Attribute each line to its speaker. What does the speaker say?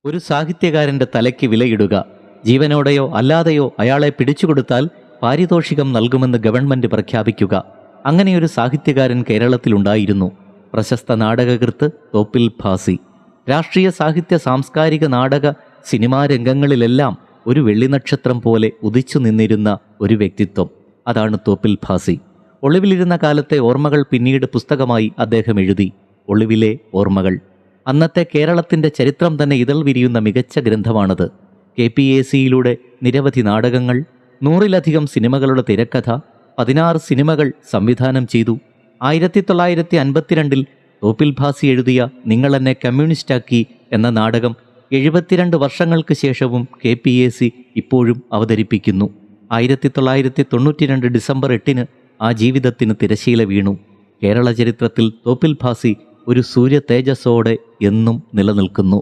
Speaker 1: ഒരു സാഹിത്യകാരൻ്റെ തലയ്ക്ക് വിലയിടുക, ജീവനോടെയോ അല്ലാതെയോ അയാളെ പിടിച്ചുകൊടുത്താൽ പാരിതോഷികം നൽകുമെന്ന് ഗവൺമെൻറ് പ്രഖ്യാപിക്കുക. അങ്ങനെയൊരു സാഹിത്യകാരൻ കേരളത്തിലുണ്ടായിരുന്നു. പ്രശസ്ത നാടകകൃത്ത് തോപ്പിൽ ഭാസി. രാഷ്ട്രീയ, സാഹിത്യ, സാംസ്കാരിക, നാടക, സിനിമാ രംഗങ്ങളിലെല്ലാം ഒരു വെള്ളിനക്ഷത്രം പോലെ ഉദിച്ചു നിന്നിരുന്ന ഒരു വ്യക്തിത്വം. അതാണ് തോപ്പിൽ ഭാസി. ഒളിവിലിരുന്ന കാലത്തെ ഓർമ്മകൾ പിന്നീട് പുസ്തകമായി അദ്ദേഹം എഴുതി. ഒളിവിലെ ഓർമ്മകൾ. അന്നത്തെ കേരളത്തിൻ്റെ ചരിത്രം തന്നെ ഇതൾ വിരിയുന്ന മികച്ച ഗ്രന്ഥമാണത്. KPAC-യിലൂടെ നിരവധി നാടകങ്ങൾ, 100-ലധികം സിനിമകളുടെ തിരക്കഥ, 16 സിനിമകൾ സംവിധാനം ചെയ്തു. 1952 തോപ്പിൽ ഭാസി എഴുതിയ നിങ്ങളെന്നെ കമ്മ്യൂണിസ്റ്റാക്കി എന്ന നാടകം 72 വർഷങ്ങൾക്ക് ശേഷവും KPAC ഇപ്പോഴും അവതരിപ്പിക്കുന്നു. 1992 ഡിസംബർ 8 ആ ജീവിതത്തിന് തിരശീല വീണു. കേരള ചരിത്രത്തിൽ തോപ്പിൽ ഭാസി ഒരു സൂര്യ തേജസ്സോടെ എന്നും നിലനിൽക്കുന്നു.